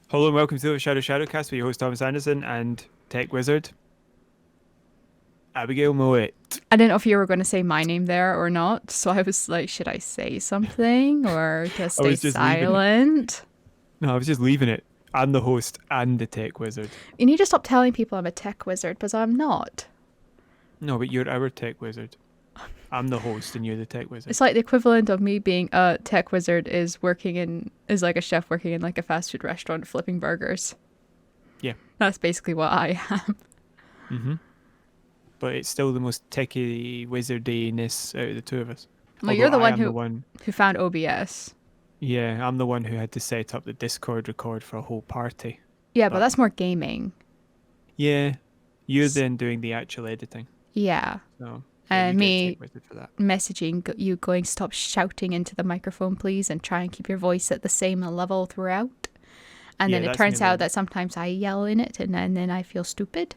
Hello and welcome to the Shadowcast with your host Thomas Anderson and Tech Wizard Abigail Moet. I didn't know if you were going to say my name there or not, so I was like, should I say something or just I stay was just leaving it. silent? No, I was just leaving it. I'm the host and the Tech Wizard. You need to stop telling people I'm a tech wizard because I'm not. No, but you're our Tech Wizard. I'm the host and you're the Tech Wizard. It's like the equivalent of me being a tech wizard is like a chef working in like a fast food restaurant flipping burgers. Yeah. That's basically what I am. Mm-hmm. But it's still the most techie wizardiness out of the two of us. Well, Although you're the I one am the one. who found OBS. Yeah, I'm the one who had to set up the Discord record for a whole party. Yeah, but But that's more gaming. yeah, you're then doing the actual editing. Yeah. So you And get Tech me Wizard for that. messaging you going, stop shouting into the microphone, please, and try and keep your voice at the same level throughout. And Yeah, then it that's turns me out that sometimes I yell in it and then I feel stupid.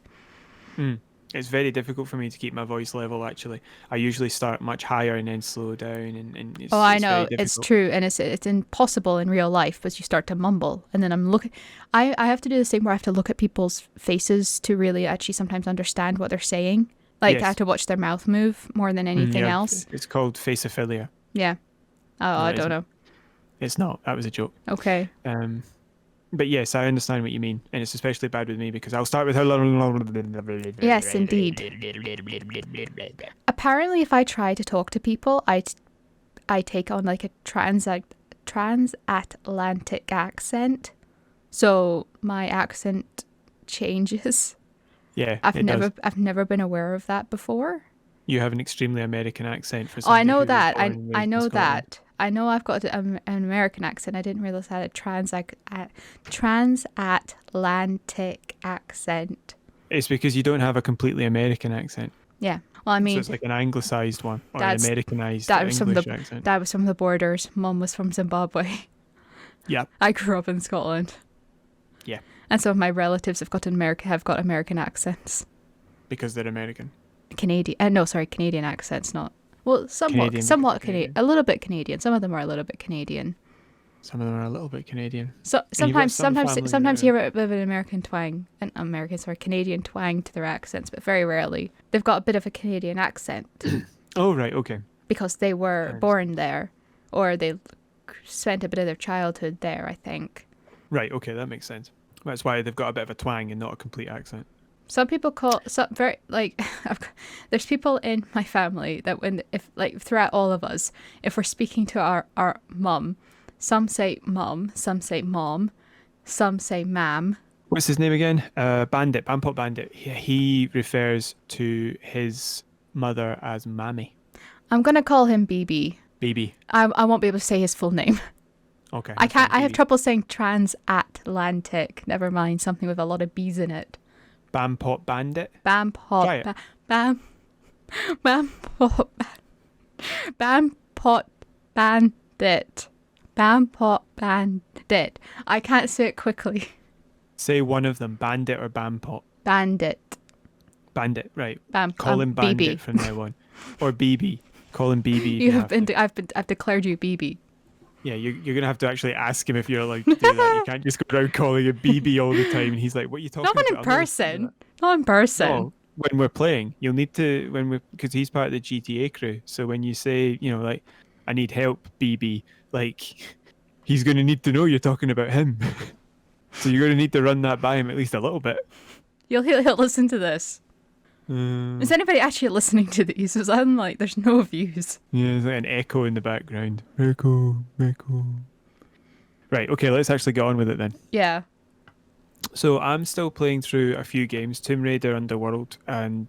It's very difficult for me to keep my voice level, actually. I usually start much higher and then slow down, and Oh, I it's very know, it's difficult. true, and it's impossible in real life, but you start to mumble, and then I'm looking. I have to do the same where I have to look at people's faces to really actually sometimes understand what they're saying. Like I have Yes. to watch their mouth move more than anything Yeah, else. it's called faceophilia. Yeah. Oh, No, I it don't isn't. know. It's not. That was a joke. Okay. But yes, I understand what you mean, and it's especially bad with me because I'll start with her. Yes, indeed. Apparently, if I try to talk to people, I take on like a transatlantic accent, so my accent changes. Yeah, it does. I've never been aware of that before. You have an extremely American accent for Oh, I somebody know who was that. born and I raised in know Scotland. that. I know I've got an American accent. I didn't realize I had a transatlantic accent. It's because you don't have a completely American accent, Yeah. Well, I so mean, it's like an anglicized one or an that's Americanized that was from English accent. the borders. Mum was from Zimbabwe. Yeah, I grew up in Scotland, yeah, and some of my relatives have got American accents. because they're American. Canadian. No, sorry, Canadian accents, not well, Canadian because they're Canadian, Canadian. a little bit Canadian. Some of them are a little bit Canadian. Some of them are a little bit Canadian. So And you've got some family that sometimes you are, hear a bit of an Canadian twang to their accents, but very rarely. They've got a bit of a Canadian accent oh, right, okay. because they were I born there, or they spent a bit of their childhood there, I think. Right, okay, that makes sense. That's why they've got a bit of a twang and not a complete accent. Some people call some very like there's people in my family that if like throughout all of us, if we're speaking to our mum, some say mum, some say mom, some say ma'am. What's his name again? Bandit, Bampot Bandit. He refers to his mother as Mammy. I'm gonna call him BB. Baby. I won't be able to say his full name. Okay. I that's fine, can't. I have BB. trouble saying transatlantic. Never mind something with a lot of B's in it. Bampot Bandit. Bam pot. Try it. Bam. Bam pot. Bam pot bandit. Bam pot bandit. I can't say it quickly. Say one of them, Bandit or Bampot. Bandit. Bandit, right. Bam. Call him Bandit BB. from now on. Or BB. Call him BB if You you have have been. to. I've declared you BB. Yeah, you're going to have to actually ask him if you're allowed to do that. You can't just go around calling him BB all the time. And he's like, what are you talking Not about? in I'll never say person. that." Not in person. No, when we're playing, you'll need to because he's part of the GTA crew. So when you say, like, I need help, BB, like, he's going to need to know you're talking about him. So you're going to need to run that by him at least a little bit. He'll listen to this. Uh, Is anybody actually listening to these? Because I'm like, there's no views. yeah, there's like an echo in the background. Echo, echo. Right, okay, let's actually get on with it then. Yeah. So I'm still playing through a few games, Tomb Raider, Underworld, and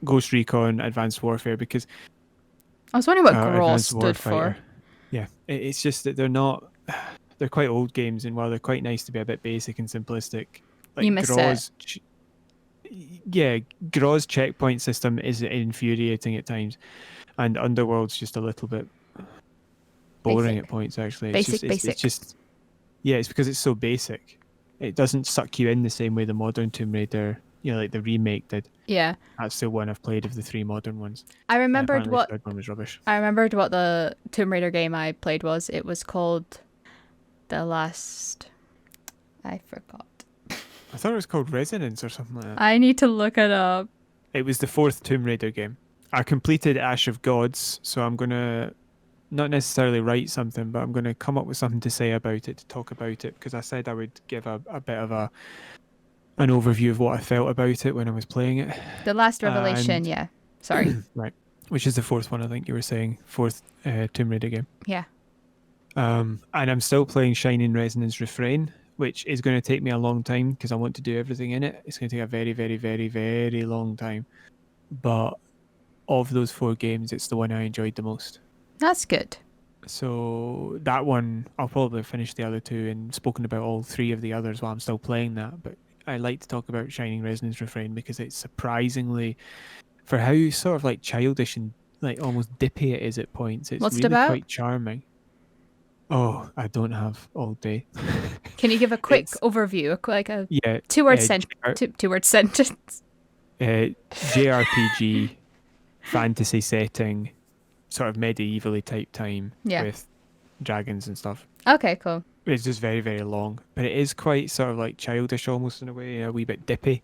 Ghost Recon Advanced Warfare, because I was wondering what GRAW Advanced stood for. Warfighter. Yeah, it's just that they're quite old games, and while they're quite nice to be a bit basic and simplistic, like You miss it. Graw's checkpoint system is infuriating at times, and Underworld's just a little bit boring Basic. at points. Actually, Basic. it's just yeah, it's because it's so basic. It doesn't suck you in the same way the modern Tomb Raider, like the remake did. Yeah. That's the one I've played of the three modern ones. I remembered Apparently what the third one was rubbish. I remembered what the Tomb Raider game I played was. It was called The Last I forgot. I thought it was called Resonance or something like that. I need to look it up. It was the fourth Tomb Raider game. I completed Ash of Gods, so I'm gonna not necessarily write something, but I'm gonna come up with something to say about it, to talk about it, because I said I would give a bit of an overview of what I felt about it when I was playing it. The Last Revelation, And yeah. Sorry. right, which is the fourth one, I think you were saying, fourth Tomb Raider game. Yeah. And I'm still playing Shining Resonance Refrain, which is going to take me a long time because I want to do everything in it. It's going to take a very, very, very, very long time. But of those four games, it's the one I enjoyed the most. That's good. So that one, I'll probably finish the other two and spoken about all three of the others while I'm still playing that. But I like to talk about Shining Resonance Refrain because it's surprisingly, for how sort of like childish and like almost dippy it is at points, it's What's it really about? quite charming. Oh, I don't have all day. Can you give a quick It's overview, like a yeah, two-word JR two-word sentence? JRPG fantasy setting, sort of medievally type time Yeah. with dragons and stuff. Okay, cool. It's just very, very long, but it is quite sort of like childish almost in a way, a wee bit dippy.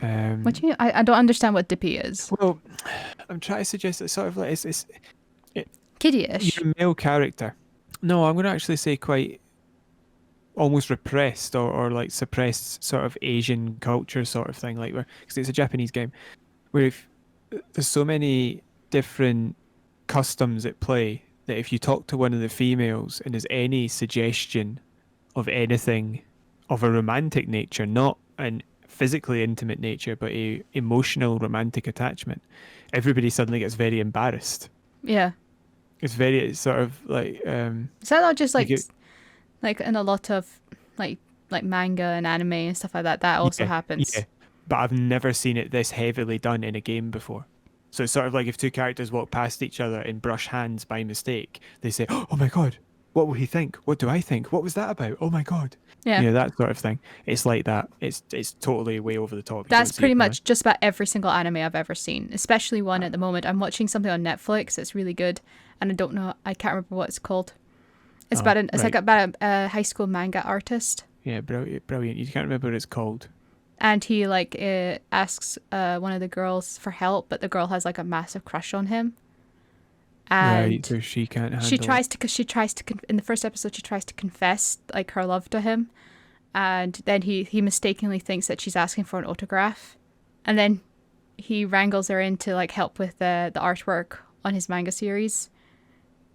What do you mean? I don't understand what dippy is. Well, I'm trying to suggest that sort of like it's Kiddie-ish. you're a male character. No, I'm going to actually say quite almost repressed or like suppressed sort of Asian culture sort of thing, like where because it's a Japanese game where if there's so many different customs at play that if you talk to one of the females and there's any suggestion of anything of a romantic nature, not an physically intimate nature, but a emotional romantic attachment, everybody suddenly gets very embarrassed. Yeah. It's sort of like Is that not just like it, like in a lot of like manga and anime and stuff like that? That also yeah, happens. yeah. But I've never seen it this heavily done in a game before. So it's sort of like if two characters walk past each other and brush hands by mistake, they say, "Oh my god, what will he think? What do I think? What was that about? Oh my god." Yeah. That sort of thing. It's like that. It's totally way over the top. You That's don't see pretty it coming. much just about every single anime I've ever seen, especially one at the moment. I'm watching something on Netflix that's really good, and I can't remember what it's called. It's it's like Right. about a high school manga artist, Yeah, brilliant, brilliant. You can't remember what it's called. and he like asks one of the girls for help, but the girl has like a massive crush on him, Right, and so she can't she handle it. tries to, because she tries to in the first episode she tries to confess like her love to him, and then he mistakenly thinks that she's asking for an autograph, and then he wrangles her in to like help with the artwork on his manga series.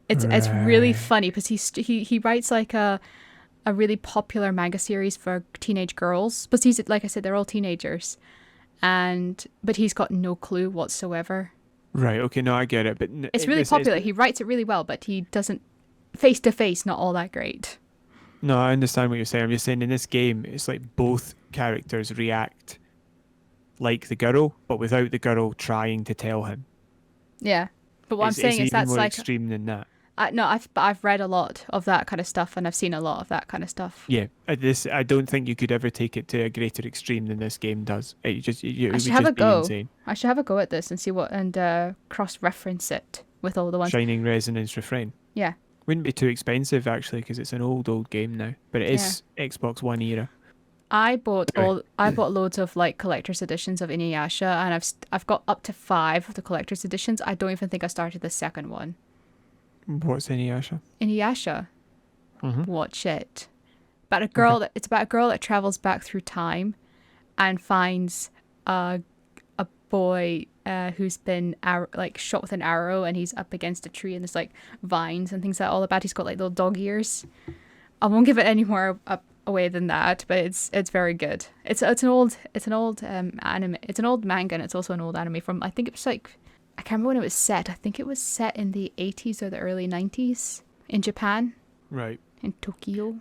It's really Right. funny because he writes like a really popular manga series for teenage girls, but he's like I said, they're all teenagers, but he's got no clue whatsoever. Right. Okay. No, I get it. But It's really popular. He writes it really well, but he doesn't face to face. Not all that great. no, I understand what you're saying. I'm just saying in this game, it's like both characters react like the girl, but without the girl trying to tell him. Yeah, but what I'm It's saying is even that's more like extreme than that. no, I've read a lot of that kind of stuff, and I've seen a lot of that kind of stuff. Yeah, I don't think you could ever take it to a greater extreme than this game does. It I would should have a just be go. insane. I should have a go at this and see what and cross-reference it with all the ones. Shining Resonance Refrain. Yeah, Wouldn't be too expensive actually, because it's an old game now. But it yeah. is Xbox One era. I bought Right. loads of like collector's editions of Inuyasha, and I've got up to 5 of the collector's editions. I don't even think I started the second one. What's Inuyasha? Inuyasha, Mm-hmm. watch it. It's about a girl that travels back through time, and finds a boy who's been shot with an arrow, and he's up against a tree, and there's like vines and things like all about. He's got like little dog ears. I won't give it any more away than that, but it's very good. It's an old anime. It's an old manga, and it's also an old anime from, I think it was like, I can't remember when it was set. I think it was set in the 80s or the early 90s in Japan, Right. in Tokyo,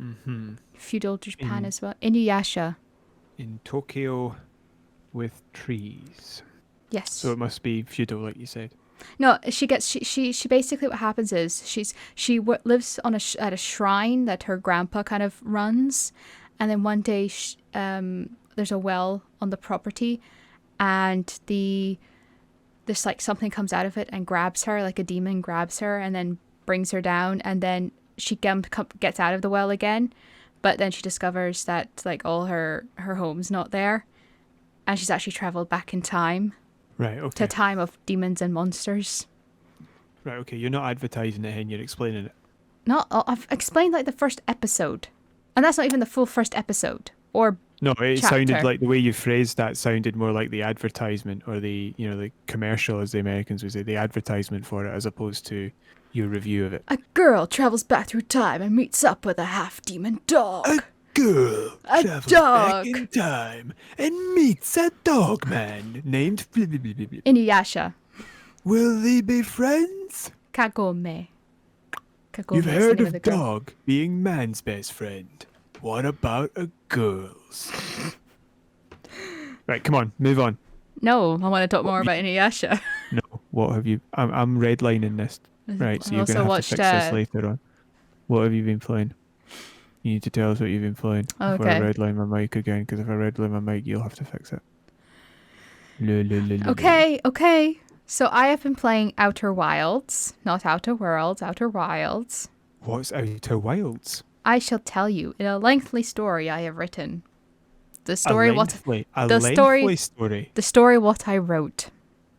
Mm-hmm. feudal Japan In as well. Inuyasha. in Tokyo with trees. Yes. So it must be feudal, like you said. No, she basically, what happens is lives on at a shrine that her grandpa kind of runs, and then one day there's a well on the property, and this like something comes out of it and grabs her, like a demon grabs her and then brings her down, and then she gets out of the well again, But then she discovers that like all her home's not there, and she's actually traveled back in time Right. to a Okay. time of demons and monsters. Right. Okay. You're not advertising it, and you're explaining it. Not I've explained like the first episode, and that's not even the full first episode or No, it sounded chapter. like the way you phrased that sounded more like the advertisement or the commercial, as the Americans would say, the advertisement for it, as opposed to your review of it. A girl travels back through time and meets up with a half-demon dog. A girl A travels dog. back in time and meets a dog man named. Inuyasha. Will they be friends? Kagome. Kagome You've is the heard name of the of girl. dog being man's best friend. What about a girl's? Right, come on, move on. No, I want to talk more about Inuyasha. No, what have you? I'm redlining this. Right, so I you're also gonna have watched, to fix this later on. What have you been playing? You need to tell us what you've been playing before I Okay. redline my mic again. Because if I redline my mic, you'll have to fix it. Okay. So I have been playing Outer Wilds, not Outer Worlds, Outer Wilds. What's Outer Wilds? I shall tell you in a lengthy story I have written. The story a what lengthy story. the story what I wrote.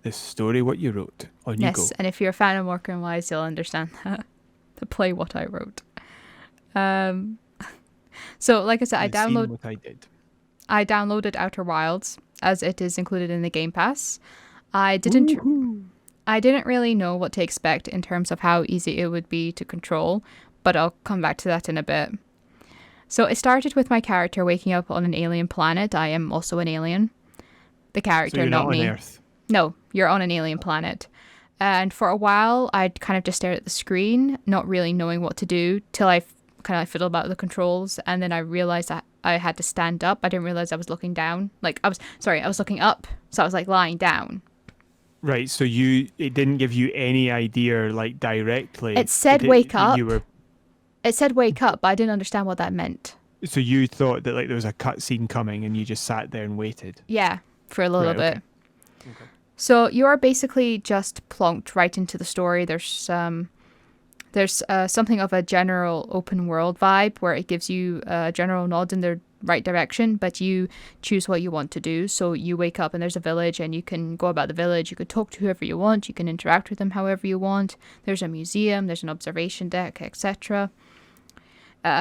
The story what you wrote. On you go. Yes, and if you're a fan of Morecambe Wise, you'll understand that. The play what I wrote. So like I said, You've seen what I did. I downloaded Outer Wilds as it is included in the Game Pass. I didn't really know what to expect in terms of how easy it would be to control, but I'll come back to that in a bit. So it started with my character waking up on an alien planet. I am also an alien. The character, So you're not not me. on Earth. No, you're on an alien planet. And for a while, I'd kind of just stared at the screen, not really knowing what to do, till I kind of fiddled about the controls, and then I realized that I had to stand up. I didn't realize I was looking down. I was looking up, so I was like lying down. Right, so it didn't give you any idea, like, directly. It said wake up. You were, It said wake up, but I didn't understand what that meant. so you thought that, like, there was a cutscene coming and you just sat there and waited. Yeah, for a little Right, bit. Okay. So you are basically just plonked right into the story. There's something of a general open world vibe where it gives you a general nod in the right direction, but you choose what you want to do. So you wake up and there's a village and you can go about the village. You can talk to whoever you want. You can interact with them however you want. There's a museum, there's an observation deck, etc.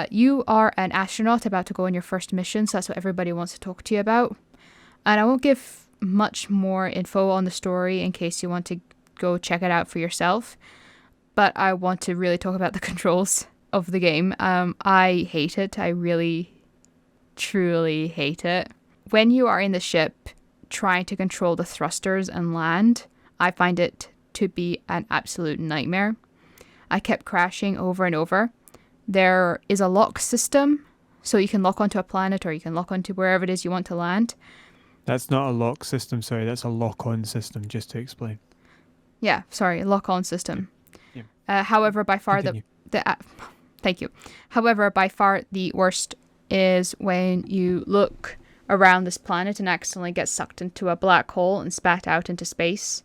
You are an astronaut about to go on your first mission, so that's what everybody wants to talk to you about. And I won't give much more info on the story in case you want to go check it out for yourself. But I want to really talk about the controls of the game. I hate it. I really, truly hate it. When you are in the ship trying to control the thrusters and land, I find it to be an absolute nightmare. I kept crashing over and over. There is a lock system, so you can lock onto a planet or you can lock onto wherever it is you want to land. That's not a lock system, sorry, that's a lock-on system, just to explain. Yeah, sorry, lock-on system. Yeah. However, by far Continue. thank you. However, by far the worst is when you look around this planet and accidentally get sucked into a black hole and spat out into space.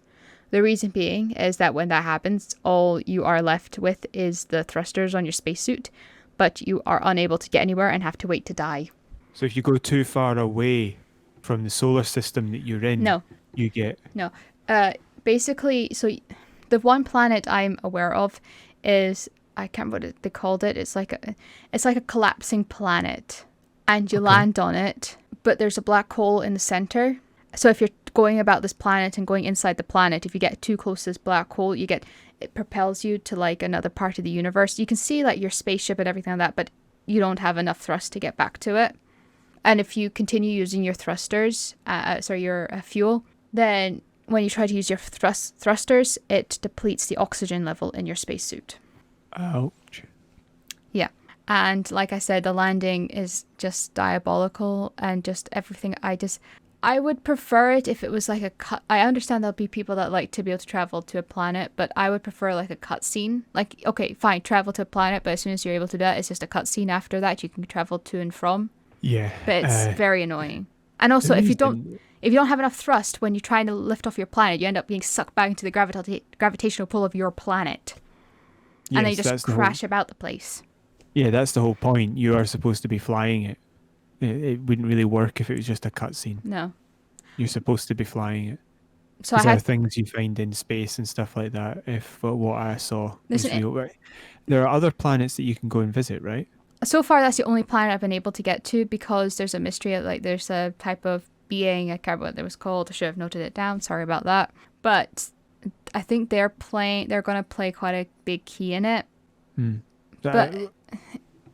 The reason being is that when that happens, all you are left with is the thrusters on your spacesuit, but you are unable to get anywhere and have to wait to die. So if you go too far away from the solar system that you're in, No. you get... No. Basically, so the one planet I'm aware of is, I can't remember what they called it. It's like a collapsing planet, and you Okay. land on it, but there's a black hole in the center. So if you're going about this planet and going inside the planet, if you get too close to this black hole, it propels you to like another part of the universe. You can see like your spaceship and everything like that, but you don't have enough thrust to get back to it. And if you continue using your thrusters, your fuel, then when you try to use your thrusters, it depletes the oxygen level in your spacesuit. Ouch. Yeah. And like I said, the landing is just diabolical and just everything. I would prefer it if it was like a cut. I understand there'll be people that like to be able to travel to a planet, but I would prefer like a cutscene. Like, okay, fine, travel to a planet, but as soon as you're able to do that, it's just a cutscene after that. You can travel to and from. Yeah. But it's very annoying. And also, if you don't have enough thrust when you're trying to lift off your planet, you end up being sucked back into the gravitational pull of your planet. And then you just crash about the place. Yeah, that's the whole point. You are supposed to be flying it. It wouldn't really work if it was just a cutscene. No. You're supposed to be flying it. So I Because there are had things you find in space and stuff like that. If what I saw there's was an real, right? There are other planets that you can go and visit, right? so far that's the only planet I've been able to get to because there's a mystery. Like there's a type of being. I can't remember what it was called. I should have noted it down. Sorry about that. But I think they're playing. They're going to play quite a big key in it. Hmm. But That,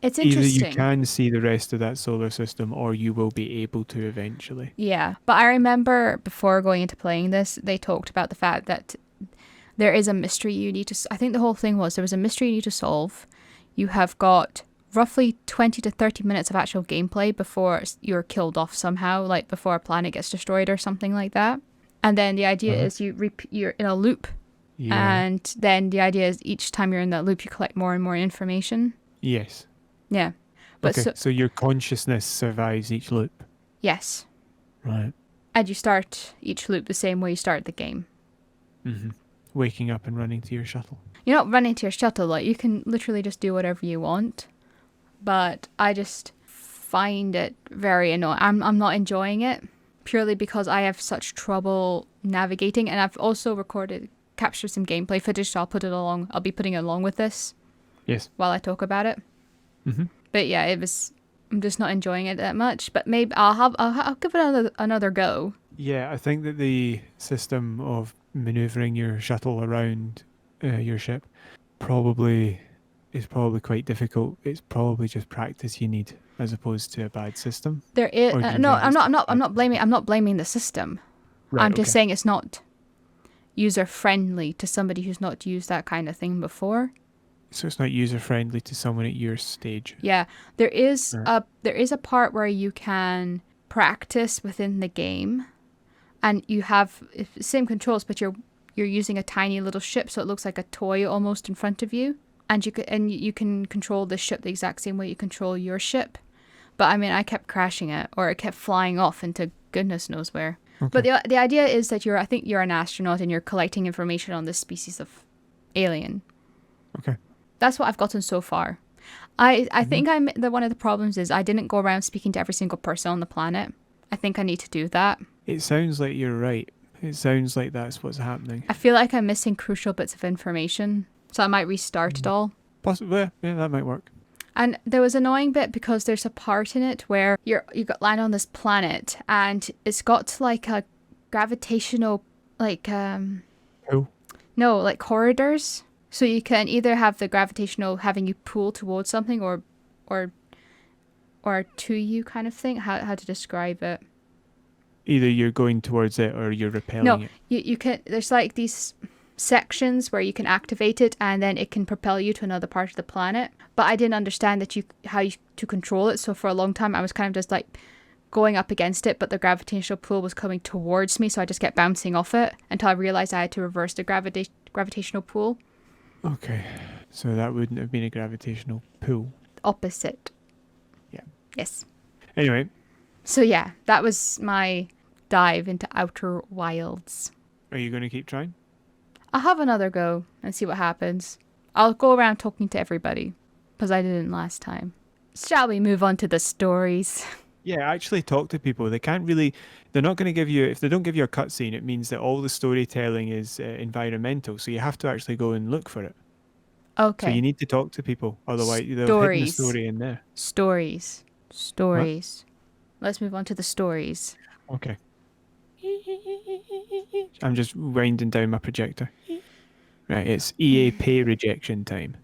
it's either you interesting. can see the rest of that solar system, or you will be able to eventually. Yeah, but I remember before going into playing this, they talked about the fact that there is a mystery you need to. I think the whole thing was there was a mystery you need to solve. You have got roughly 20 to 30 minutes of actual gameplay before you're killed off somehow, like before a planet gets destroyed or something like that. And then the idea Uh-huh. is you're in a loop, Yeah. and then the idea is each time you're in that loop, you collect more and more information. Yes. Yeah, but Okay. so So your consciousness survives each loop. yes, Right. and you start each loop the same way you start the game. Mm-hmm. Waking up and running to your shuttle. You're not running to your shuttle, like you can literally just do whatever you want. But I just find it very annoying. I'm not enjoying it purely because I have such trouble navigating, and I've also captured some gameplay footage, so I'll be putting it along with this Yes. while I talk about it. Mm-hmm. But yeah, I'm just not enjoying it that much. But maybe I'll give it another go. Yeah, I think that the system of maneuvering your shuttle around your ship probably is probably quite difficult. It's probably just practice you need as opposed to a bad system. There is Or do you no, think it's just I'm bad? not blaming the system. Right, I'm just okay. saying it's not user friendly to somebody who's not used that kind of thing before. So it's not user friendly to someone at your stage. Yeah, Right. there is a part where you can practice within the game, and you have same controls, but you're using a tiny little ship, so it looks like a toy almost in front of you, and you can control the ship the exact same way you control your ship. But I mean, I kept crashing it, or it kept flying off into goodness knows where. But Okay. the idea is that I think you're an astronaut and you're collecting information on this species of alien. Okay. That's what I've gotten so far. I Mhm. think one of the problems is I didn't go around speaking to every single person on the planet. I think I need to do that. It sounds like you're right. It sounds like that's what's happening. I feel like I'm missing crucial bits of information, so I might restart it all. Possibly, yeah, that might work. And there was an annoying bit because there's a part in it where you got land on this planet and it's got like a gravitational like Cool. no, like corridors. So you can either have the gravitational having you pull towards something or or to you kind of thing. How to describe it? Either you're going towards it or you're No, repelling it. you can. There's like these sections where you can activate it, and then it can propel you to another part of the planet. But I didn't understand that to control it. So for a long time, I was kind of just like going up against it, but the gravitational pull was coming towards me, so I just kept bouncing off it until I realized I had to reverse the gravitational pull. Okay. So that wouldn't have been a gravitational pull. Opposite. Yeah. Yes. Anyway, So yeah, that was my dive into Outer Wilds. are you going to keep trying? I'll have another go and see what happens. I'll go around talking to everybody, because I didn't last time. Shall we move on to the stories? Yeah, actually talk to people. They can't really, they're not going to give you, if they don't give you a cutscene, it means that all the storytelling is environmental. So you have to actually go and look for it. So you Okay. need to talk to people. Otherwise, they've hidden the Stories. story in there. Stories. What? Stories. Let's move on to the stories. Okay. I'm just winding down my projector. Right, it's EA pay rejection time.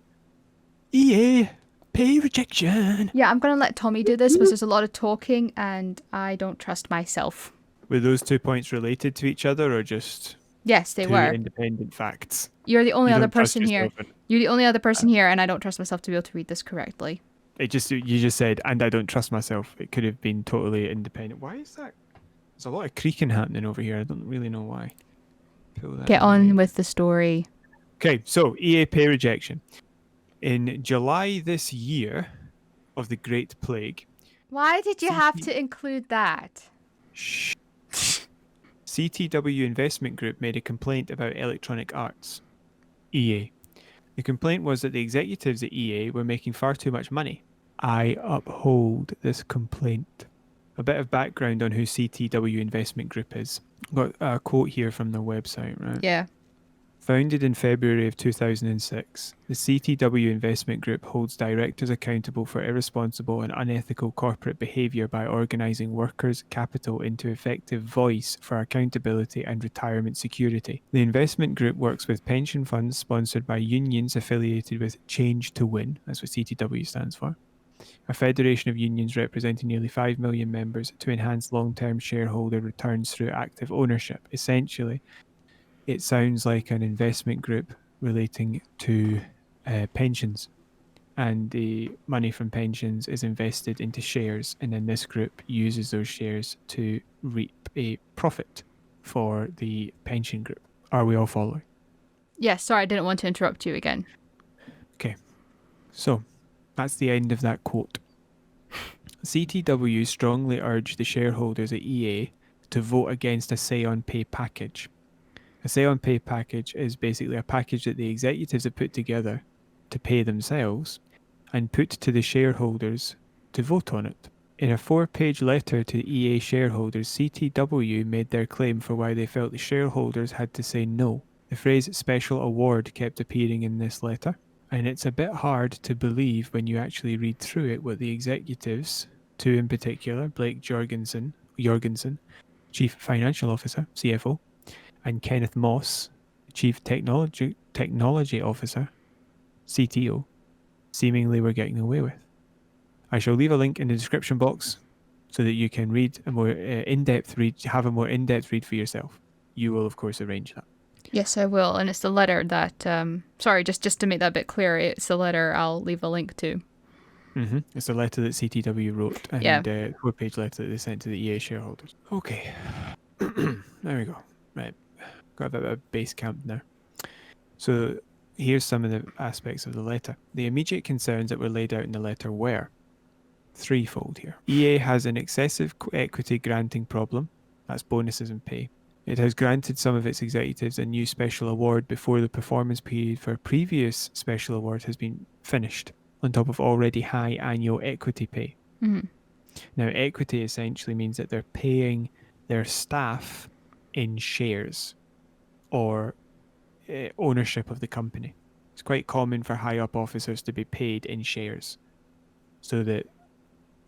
EA pay rejection. Yeah, I'm going to let Tommy do this because there's a lot of talking and I don't trust myself. Were those 2 points related to each other or just Yes, they two were. independent facts? You're the only You other don't trust person here. yourself. You're the only other person here, and I don't trust myself to be able to read this correctly. You just said, and I don't trust myself. It could have been totally independent. Why is that? There's a lot of creaking happening over here. I don't really know why. Pull that Get in on there. with the story. Okay, so EA pay rejection. In July this year of the Great Plague, Why did you have CT to include that? Shh. CTW Investment Group made a complaint about Electronic Arts, EA, The complaint was that the executives at EA were making far too much money. I uphold this complaint. A bit of background on who CTW Investment Group is. Got a quote here from their website, right? Yeah. Founded in February of 2006, the CTW Investment Group holds directors accountable for irresponsible and unethical corporate behaviour by organising workers' capital into effective voice for accountability and retirement security. The investment group works with pension funds sponsored by unions affiliated with Change to Win, that's what CTW stands for, a federation of unions representing nearly 5 million members, to enhance long-term shareholder returns through active ownership. Essentially, it sounds like an investment group relating to pensions, and the money from pensions is invested into shares, and then this group uses those shares to reap a profit for the pension group. Are we all following? Yeah, sorry, I didn't want to interrupt you again. Okay, so that's the end of that quote. CTW strongly urged the shareholders at EA to vote against a say-on-pay package. A say-on-pay package is basically a package that the executives have put together to pay themselves and put to the shareholders to vote on it. In a 4-page letter to EA shareholders, CTW made their claim for why they felt the shareholders had to say no. The phrase special award kept appearing in this letter, and it's a bit hard to believe when you actually read through it what the executives, two in particular, Blake Jorgensen, Chief Financial Officer, CFO, and Kenneth Moss, Chief Technology Officer, CTO, seemingly were getting away with. I shall leave a link in the description box so that you can read a more in-depth read, have a more in-depth read for yourself. You will, of course, arrange that. Yes, I will. And it's the letter that, sorry, just to make that a bit clear, it's the letter I'll leave a link to. It's a letter that CTW wrote, and Yeah. a 4-page letter that they sent to the EA shareholders. Okay. There we go. Right. Got a bit of a base camp now. So here's some of the aspects of the letter. The immediate concerns that were laid out in the letter were threefold here. EA has an excessive equity granting problem. That's bonuses and pay. It has granted some of its executives a new special award before the performance period for a previous special award has been finished, on top of already high annual equity pay. Mm-hmm. Now, equity essentially means that they're paying their staff in shares or ownership of the company. It's quite common for high up officers to be paid in shares, so that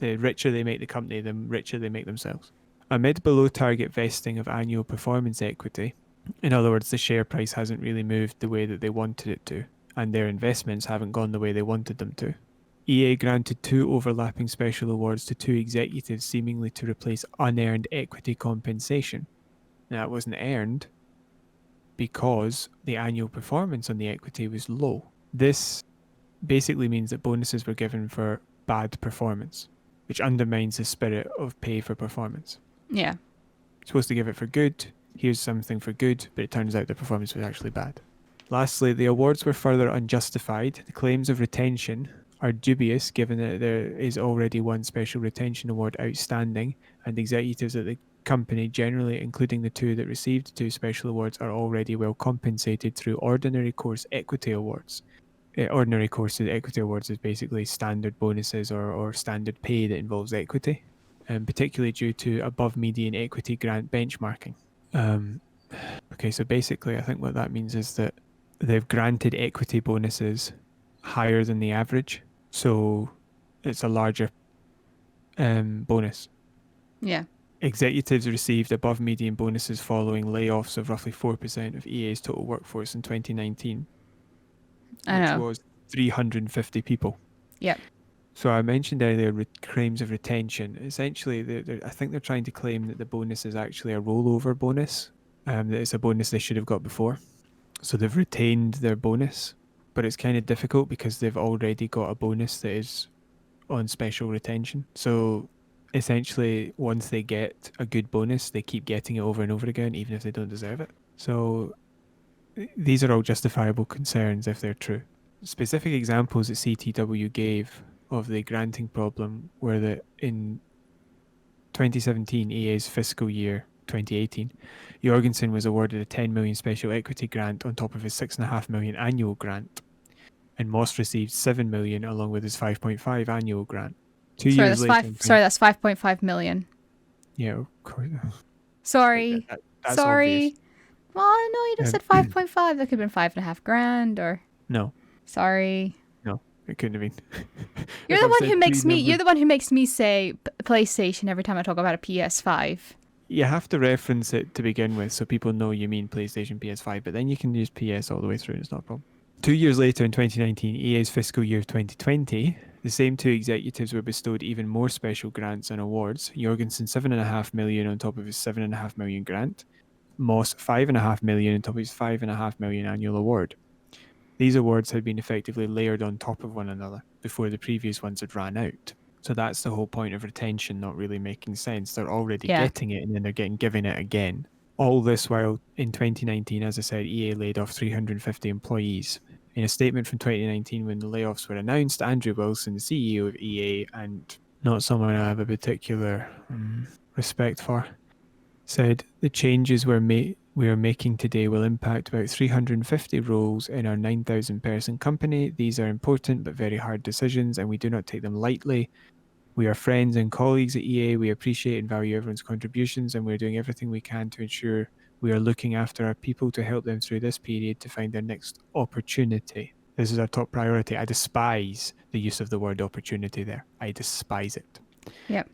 the richer they make the company, the richer they make themselves. Amid below target vesting of annual performance equity, in other words, the share price hasn't really moved the way that they wanted it to, and their investments haven't gone the way they wanted them to. EA granted 2 overlapping special awards to 2 executives, seemingly to replace unearned equity compensation. Now, it wasn't earned because the annual performance on the equity was low. This basically means that bonuses were given for bad performance, which undermines the spirit of pay for performance. Yeah. You're supposed to give it for good. Here's something for good, but it turns out the performance was actually bad. Lastly, the awards were further unjustified. The claims of retention are dubious, given that there is already one special retention award outstanding, and executives at the company generally, including the 2 that received 2 special awards, are already well compensated through ordinary course equity awards. Ordinary course equity awards is basically standard bonuses or standard pay that involves equity, particularly due to above median equity grant benchmarking. Okay, so basically I think what that means is that they've granted equity bonuses higher than the average, so it's a larger bonus. Yeah. Executives received above median bonuses following layoffs of roughly 4% of EA's total workforce in 2019, which was 350 people. Yep. So I mentioned earlier claims of retention. Essentially, I think they're trying to claim that the bonus is actually a rollover bonus, that it's a bonus they should have got before. So they've retained their bonus, but it's kind of difficult because they've already got a bonus that is on special retention. So essentially, once they get a good bonus, they keep getting it over and over again, even if they don't deserve it. So these are all justifiable concerns if they're true. Specific examples that CTW gave of the granting problem were that in 2017, EA's fiscal year 2018, Jorgensen was awarded a 10 million special equity grant on top of his 6.5 million annual grant. and Moss received 7 million along with his 5.5 annual grant. 2 Sorry, years that's later, that's 5.5 million. yeah, of course. Sorry. That's Sorry. obvious. Well, no, you'd have said 5.5. That could have been 5.5 grand or. No, Sorry. no, it couldn't have been. You're If the I've one said who makes three me. numbers- You're the one who makes me say PlayStation every time I talk about a PS5. You have to reference it to begin with so people know you mean PlayStation PS5, but then you can use PS all the way through. It's not a problem. 2 years later in 2019, EA's fiscal year 2020, the same two executives were bestowed even more special grants and awards. Jorgensen 7.5 million on top of his 7.5 million grant. Moss 5.5 million on top of his 5.5 million annual award. These awards had been effectively layered on top of one another before the previous ones had ran out. So that's the whole point of retention not really making sense. They're already getting it and then they're getting given it again. All this while in 2019, as I said, EA laid off 350 employees. In a statement from 2019 when the layoffs were announced, Andrew Wilson, the CEO of EA, and not someone I have a particular respect for, said the changes we are making today will impact about 350 roles in our 9,000 person company. These are important but very hard decisions and we do not take them lightly. We are friends and colleagues at EA. We appreciate and value everyone's contributions and we're doing everything we can to ensure we are looking after our people to help them through this period to find their next opportunity. This is our top priority. I despise the use of the word opportunity there. I despise it. Yep.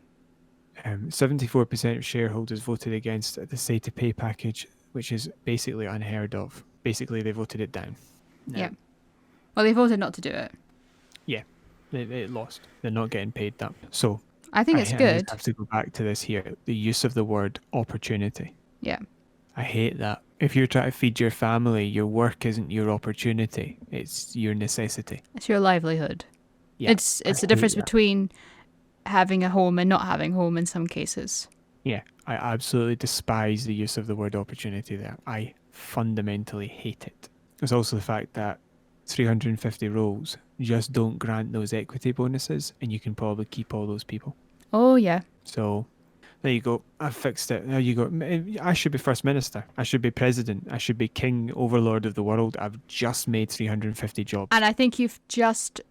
74% of shareholders voted against the say to pay package, which is basically unheard of. Basically, they voted it down. Yep. Well, they voted not to do it. Yeah, they lost. They're not getting paid that. So I think it's good. I have to go back to this here. The use of the word opportunity. Yeah. I hate that. If you're trying to feed your family, your work isn't your opportunity. It's your necessity. It's your livelihood. Yeah, it's the difference between having a home and not having a home in some cases. Yeah, I absolutely despise the use of the word opportunity there. I fundamentally hate it. There's also the fact that 350 roles just don't grant those equity bonuses and you can probably keep all those people. Oh, yeah. So there you go. I've fixed it. There you go. I should be First Minister. I should be President. I should be King Overlord of the world. I've just made 350 jobs. And I think you've just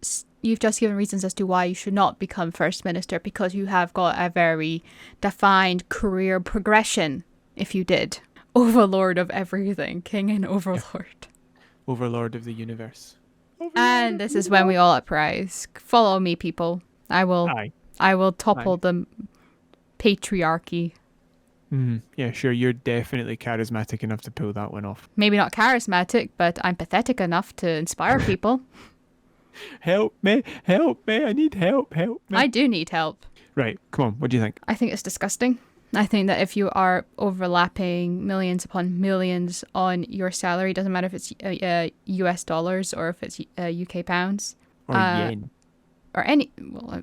given reasons as to why you should not become First Minister because you have got a very defined career progression if you did. Overlord of everything. King and Overlord. Yeah. Overlord of the universe. And this is when we all uprise. Follow me, people. I will topple the patriarchy. Yeah, sure. You're definitely charismatic enough to pull that one off. Maybe not charismatic, but I'm pathetic enough to inspire people. Help me, I need help me. I do need help. Right, come on, what do you think? I think it's disgusting. I think that if you are overlapping millions upon millions on your salary, doesn't matter if it's US dollars or if it's UK pounds. Or yen. Or any, well,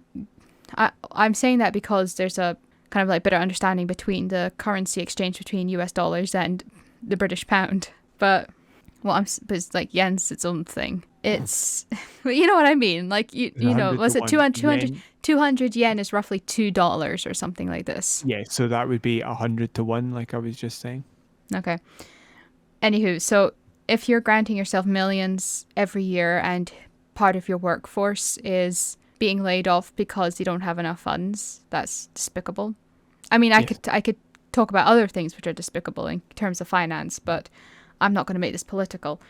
I'm saying that because there's a kind of like better understanding between the currency exchange between US dollars and the British pound. But it's like yen's its own thing. It's, you know what I mean? Like, you know, was it 200 yen is roughly $2 or something like this. Yeah, so that would be 100 to 1, like I was just saying. Okay. Anywho, so if you're granting yourself millions every year and part of your workforce is being laid off because you don't have enough funds, that's despicable. I mean, I could talk about other things which are despicable in terms of finance, but I'm not going to make this political.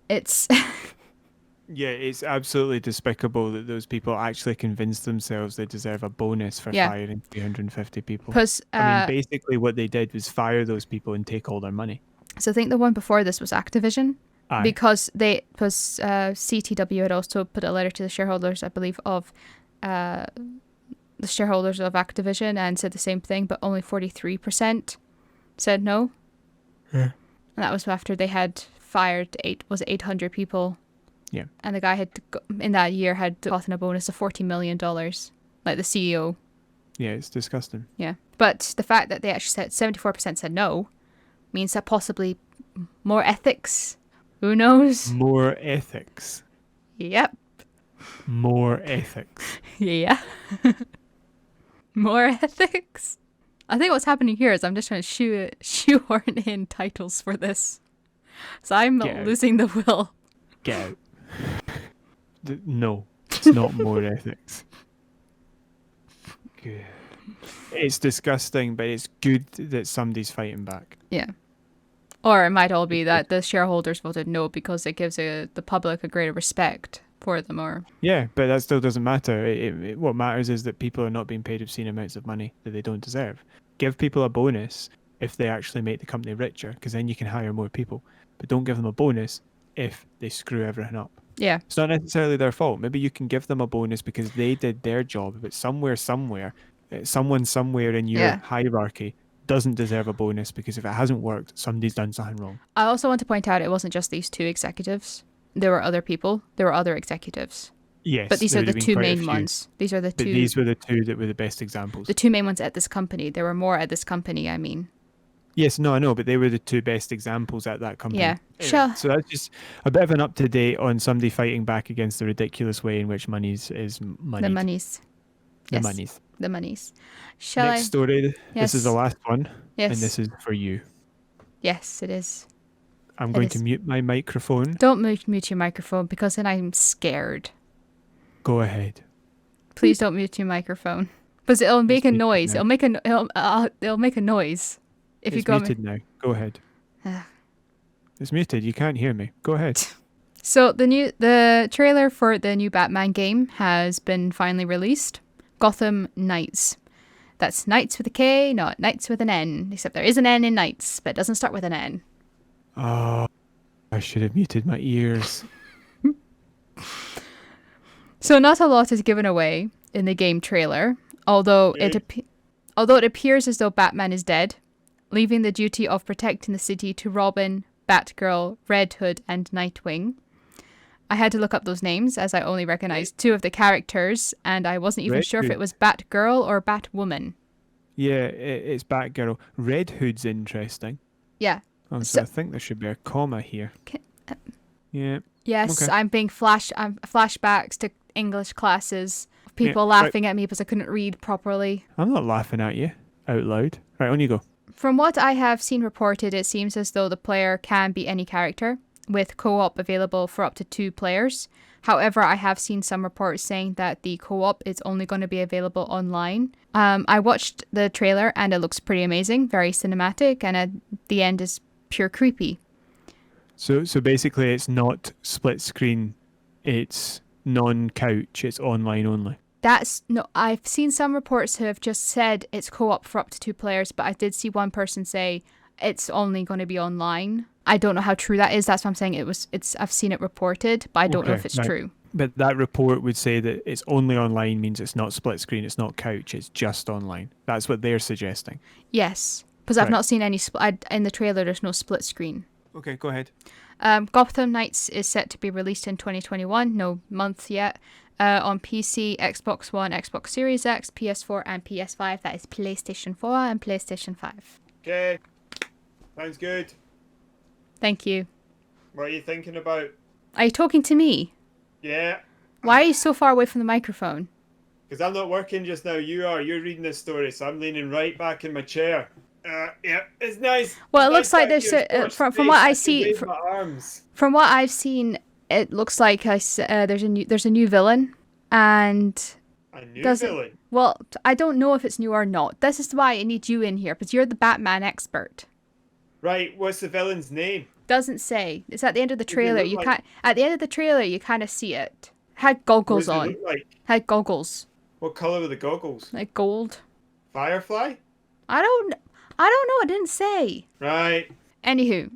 It's... Yeah, it's absolutely despicable that those people actually convinced themselves they deserve a bonus for firing 350 people. I mean, basically what they did was fire those people and take all their money. So I think the one before this was Activision. Aye. Because CTW had also put a letter to the shareholders, I believe, of the shareholders of Activision and said the same thing, but only 43% said no. Yeah. And that was after they had fired 800 people. Yeah. And the guy in that year had gotten a bonus of $40 million, like the CEO. Yeah, it's disgusting. Yeah. But the fact that they actually said 74% said no means that possibly more ethics. Who knows? More ethics. Yep. More ethics. Yeah. More ethics. I think what's happening here is I'm just trying to shoehorn in titles for this. So I'm losing the will. Get out. No, it's not more ethics. Good. It's disgusting, but it's good that somebody's fighting back. Yeah. Or it might all be that the shareholders voted no because it gives the public a greater respect for them. Or Yeah, but that still doesn't matter. What matters is that people are not being paid obscene amounts of money that they don't deserve. Give people a bonus if they actually make the company richer, because then you can hire more people. But don't give them a bonus if they screw everything up. yeah, It's not necessarily their fault. Maybe you can give them a bonus because they did their job, but somewhere, someone somewhere in your Yeah. hierarchy doesn't deserve a bonus because if it hasn't worked, somebody's done something wrong. I also want to point out it wasn't just these two executives. There were other people. There were other executives. Yes, But these there are would the have been two quite a main few, ones. These are the but two. these were the two that were the best examples. The two main ones at this company. There were more at this company. I mean. Yes, no, I know, but they were the two best examples at that company. Yeah. Anyway, Sure. so that's just a bit of an up-to-date on somebody fighting back against the ridiculous way in which money's is money. The monies. The Yes. monies. The monies. Shall Next I? story. This is the Yes. last one, Yes. and this is for you. Yes, it is. I'm It going is. to mute my microphone. Don't mute your microphone because then I'm scared. Go ahead. Please don't mute your microphone because it'll make a muted noise. now. It'll make a noise if you It's go. muted now. Go ahead. Ah. It's muted. You can't hear me. Go ahead. So the trailer for the new Batman game has been finally released. Gotham Knights. That's Knights with a K, not Knights with an N. Except there is an N in Knights, but it doesn't start with an N. Oh, I should have muted my ears. So not a lot is given away in the game trailer, although it appears as though Batman is dead, leaving the duty of protecting the city to Robin, Batgirl, Red Hood, and Nightwing. I had to look up those names as I only recognized two of the characters, and I wasn't even Red sure if Hood. it was Batgirl or Batwoman. Yeah, it's Batgirl. Red Hood's interesting. Yeah. Oh, So- so I think there should be a comma here. Yeah. Yes, Okay. I'm being flashbacks to English classes. People Yeah, right. laughing at me because I couldn't read properly. I'm not laughing at you out loud. Right, on you go. From what I have seen reported, it seems as though the player can be any character, with co-op available for up to 2 players. However, I have seen some reports saying that the co-op is only going to be available online. I watched the trailer and it looks pretty amazing, very cinematic, and at the end is pure creepy. So basically, it's not split screen. It's non-couch. It's online only. I've seen some reports who have just said it's co-op for up to 2 players, but I did see one person say it's only going to be online. I don't know how true that is. That's what I'm saying. I've seen it reported, but I don't know if it's right. true. But that report would say that it's only online means it's not split screen. It's not couch. It's just online. That's what they're suggesting. Yes, because I've Right. not seen any in the trailer. There's no split screen. Okay, go ahead. Gotham Knights is set to be released in 2021, no month yet, on PC, Xbox One, Xbox Series X, PS4, and PS5. That is PlayStation 4 and PlayStation 5. Okay, sounds good. Thank you. What are you thinking about? Are you talking to me? Yeah, Why are you so far away from the microphone? because I'm not working just now. You are. You're reading this story, so I'm leaning right back in my chair. Yeah, it's nice. Well, It's it looks nice like back there's here. It's from space. what I can see wave my arms. from what I've seen, it looks like there's a new villain, and A new doesn't- villain. well, I don't know if it's new or not. This is why I need you in here because you're the Batman expert. Right, what's the villain's name? Doesn't say. It's at the end of the he trailer. look You like? can't. At the end of the trailer, you kind of see it. Had What goggles does he on. look like? Had goggles, What colour were the goggles? like gold. Firefly? I don't know. It didn't say. Right. Anywho,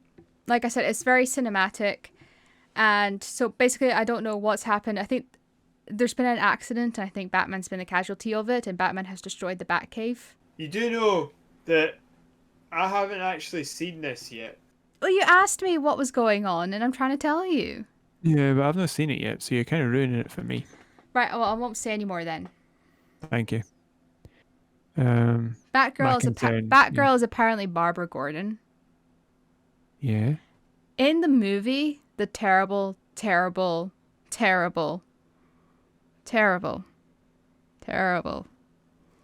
like I said, it's very cinematic, and so basically, I don't know what's happened. I think there's been an accident, and I think Batman's been a casualty of it, and Batman has destroyed the Batcave. You do know that I haven't actually seen this yet. Well, you asked me what was going on, and I'm trying to tell you. Yeah, but I've not seen it yet, so you're kind of ruining it for me. Right. Well, I won't say any more then. Thank you. Batgirl is concern, Batgirl is apparently Barbara Gordon. Yeah. In the movie, the terrible, terrible, terrible, terrible, terrible.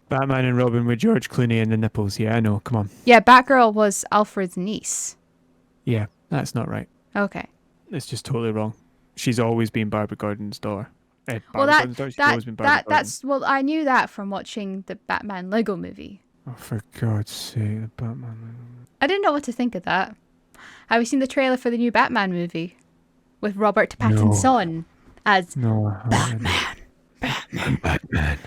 Batman and Robin with George Clooney and the nipples. Yeah, I know. Come on. Yeah, Batgirl was Alfred's niece. Yeah, that's not right. Okay. It's just totally wrong. She's always been Barbara Gordon's daughter. Well, Barbara Gordon's daughter. She's always been Barbara Gordon. well, I knew that from watching the Batman Lego movie. Oh, for God's sake, the Batman. I didn't know what to think of that. Have you seen the trailer for the new Batman movie with Robert Pattinson as Batman? Batman.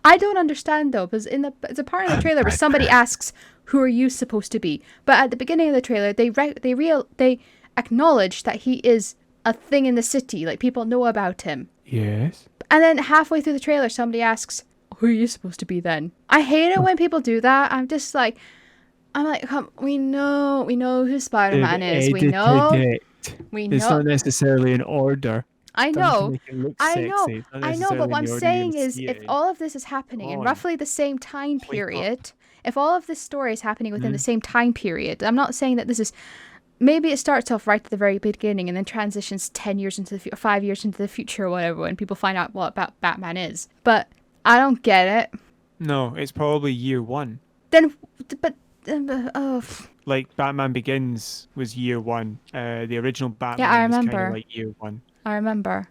I don't understand though, because it's a part of the trailer where somebody asks, "Who are you supposed to be?" But at the beginning of the trailer, they acknowledge that he is a thing in the city, like people know about him. Yes. And then halfway through the trailer, somebody asks, "Who are you supposed to be then?" I hate it when people do that. I'm like, we know who Spider-Man is. We know. It's not necessarily in order. I know, I know, but what I'm saying is if all of this is happening in roughly the same time period, if all of this story is happening within the same time period, I'm not saying that this is, maybe it starts off right at the very beginning and then transitions 10 years into the future, 5 years into the future or whatever, when people find out what Batman is. But I don't get it. No, it's probably year one. Like Batman Begins was year one. The original Batman I was remember. kind of like year one. I remember.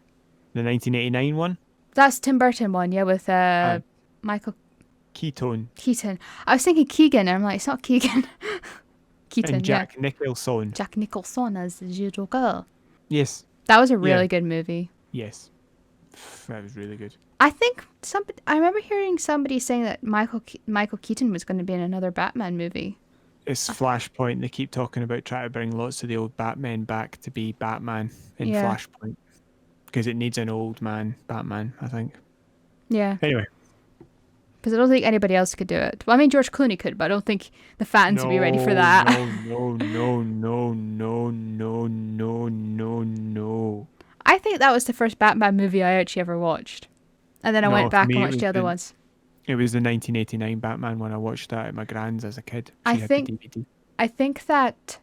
The 1989 one? That's Tim Burton one, yeah, with Michael Keaton. I was thinking Keegan, and I'm like, it's not Keegan. Keaton, and Jack Nicholson. Jack Nicholson as the Joker. Yes. That was a really good movie. Yes. That was really good. I think I remember hearing somebody saying that Michael Keaton was going to be in another Batman movie. It's Flashpoint. They keep talking about trying to bring lots of the old Batmen back to be Batman in Flashpoint. Because it needs an old man Batman, I think. Yeah. Anyway. Because I don't think anybody else could do it. Well, I mean, George Clooney could, but I don't think the fans would be ready for that. No. I think that was the first Batman movie I actually ever watched. And then I went back and watched the other ones. It was the 1989 Batman when I watched that at my grand's as a kid. She had the DVD. I think that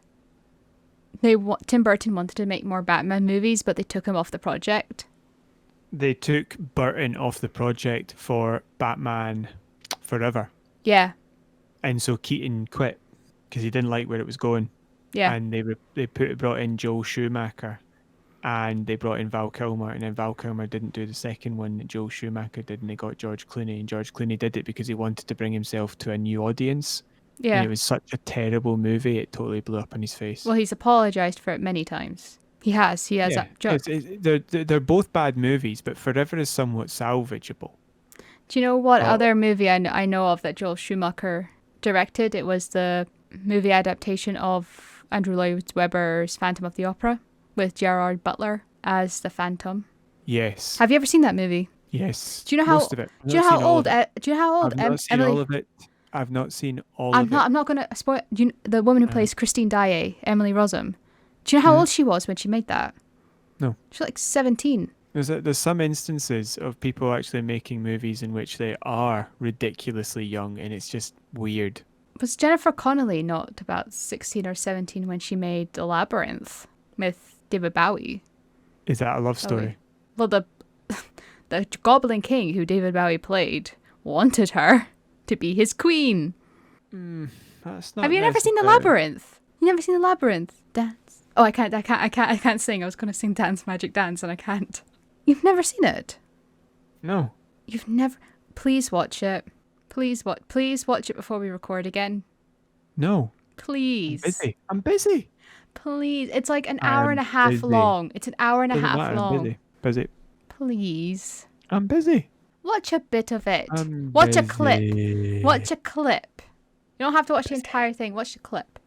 Tim Burton wanted to make more Batman movies, but they took him off the project. They took Burton off the project for Batman Forever. Yeah. And so Keaton quit because he didn't like where it was going. Yeah. And they brought in Joel Schumacher. And they brought in Val Kilmer, and then Val Kilmer didn't do the second one that Joel Schumacher did, and they got George Clooney, and George Clooney did it because he wanted to bring himself to a new audience. Yeah. And it was such a terrible movie, it totally blew up in his face. Well, he's apologized for it many times. He has. Yeah. They're both bad movies, but Forever is somewhat salvageable. Do you know what other movie I know of that Joel Schumacher directed? It was the movie adaptation of Andrew Lloyd Webber's Phantom of the Opera, with Gerard Butler as the Phantom. Yes. Have you ever seen that movie? Yes. Do you know how? Most of it. Do you know how old? I've not seen all of it. I've not seen all of it. I'm not going to spoil. The woman who plays Christine Daae, Emily Rossum. Do you know how old she was when she made that? No. She's like 17. There's some instances of people actually making movies in which they are ridiculously young, and it's just weird. Was Jennifer Connelly not about 16 or 17 when she made The Labyrinth with David Bowie? Is that a love story? Well, the Goblin King, who David Bowie played, wanted her to be his queen. That's not. Have you never seen The Labyrinth? You never seen The Labyrinth? Dance. Oh, I can't sing. I was going to sing Dance Magic Dance, and I can't. You've never seen it? No. You've never. Please watch it. Please watch it before we record again. No. Please. I'm busy. Please. It's like an hour and a half long. It's an hour and a half long. I'm busy. Please. I'm busy. Watch a bit of it. Watch a clip. Watch a clip. You don't have to watch the entire thing. Watch a clip.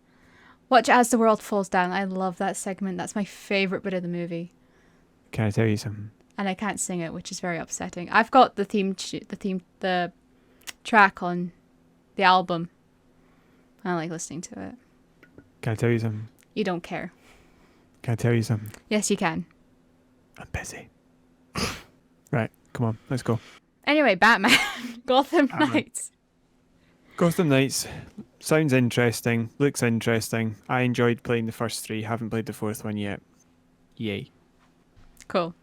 Watch As the World Falls Down. I love that segment. That's my favorite bit of the movie. Can I tell you something? And I can't sing it, which is very upsetting. I've got the track on the album. I don't like listening to it. Can I tell you something? You don't care. Can I tell you something? Yes, you can. I'm busy. Right, come on, let's go. Anyway, Batman. Gotham Knights. Gotham Knights sounds interesting, looks interesting. I enjoyed playing the first three, haven't played the fourth one yet. Yay. Cool.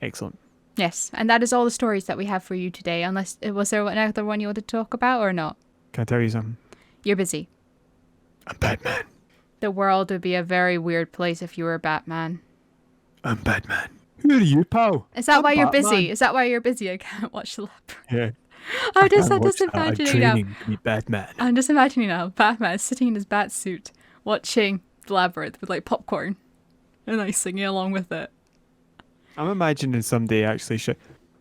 Excellent. Yes, and that is all the stories that we have for you today, unless, was there another one you wanted to talk about or not? Can I tell you something? You're busy. I'm Batman. The world would be a very weird place if you were Batman. I'm Batman. Who are you, pal? Is that I'm why you're Batman. busy? Is that why you're busy? I can't watch the Labyrinth. Yeah. I'm Can't I'm watch just that. I'm imagining now. training to be Batman. I'm just imagining now. Batman is sitting in his bat suit, watching the Labyrinth with like popcorn, and like singing along with it. I'm imagining someday actually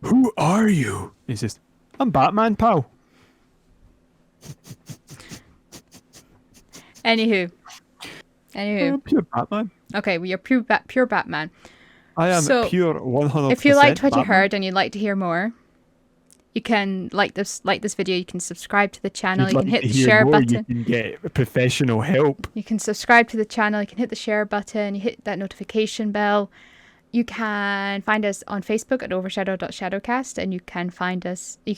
who are you? It's just, I'm Batman, pal. Anywho. I'm pure Batman. Okay, well, you're pure Batman. I am So, pure 100% if you liked what you Batman. heard and you'd like to hear more, you can like this video. You can subscribe to the channel. If You you'd can like hit to the hear share more, button. you can get professional help. You can subscribe to the channel. You can hit the share button. You hit that notification bell. You can find us on Facebook at overshadow.shadowcast, and you can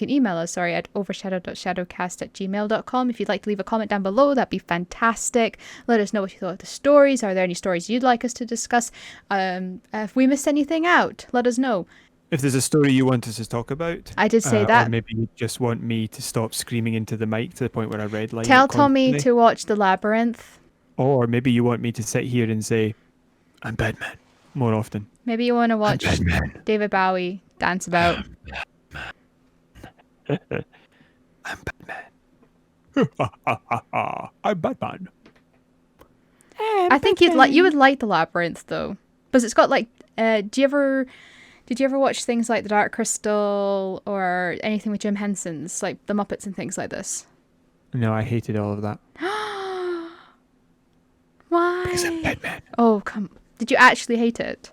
email us, at overshadow.shadowcast@gmail.com. If you'd like to leave a comment down below, that'd be fantastic. Let us know what you thought of the stories. Are there any stories you'd like us to discuss? If we missed anything out, let us know. If there's a story you want us to talk about, I did say that. or maybe you just want me to stop screaming into the mic to the point where I red light. Tell Tommy to watch The Labyrinth. Or maybe you want me to sit here and say, I'm Batman, more often. Maybe you want to watch David Bowie dance about. I'm Batman. I'm Batman. I think you would like The Labyrinth though, because it's got like. Did you ever watch things like The Dark Crystal or anything with Jim Henson's, like The Muppets and things like this? No, I hated all of that. Why? Because I'm Batman. Oh come! Did you actually hate it?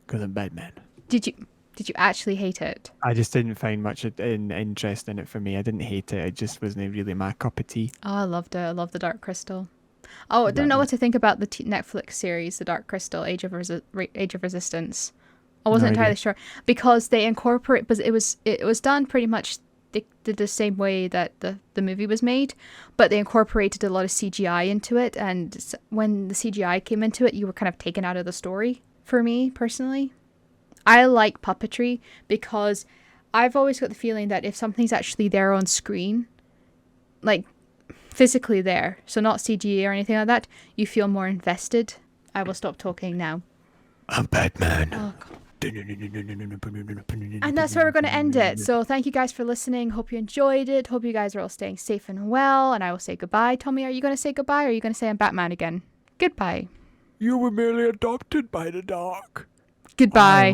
Because I'm Batman. Did you actually hate it? I just didn't find much interest in it for me. I didn't hate it. It just wasn't really my cup of tea. Oh, I loved it. I loved The Dark Crystal. Oh, I didn't know what to think about the Netflix series, The Dark Crystal, Age of Resistance. I wasn't entirely sure because they incorporate, but it was done pretty much the same way that the movie was made, but they incorporated a lot of CGI into it, and when the CGI came into it, you were kind of taken out of the story. For me personally, I like puppetry because I've always got the feeling that if something's actually there on screen, like physically there, so not CG or anything like that, you feel more invested. I will stop talking now. I'm Batman. Oh, God. And that's where we're going to end it. So thank you guys for listening. Hope you enjoyed it. Hope you guys are all staying safe and well. And I will say goodbye. Tommy, are you going to say goodbye, or are you going to say I'm Batman again? Goodbye. You were merely adopted by the dark. Goodbye.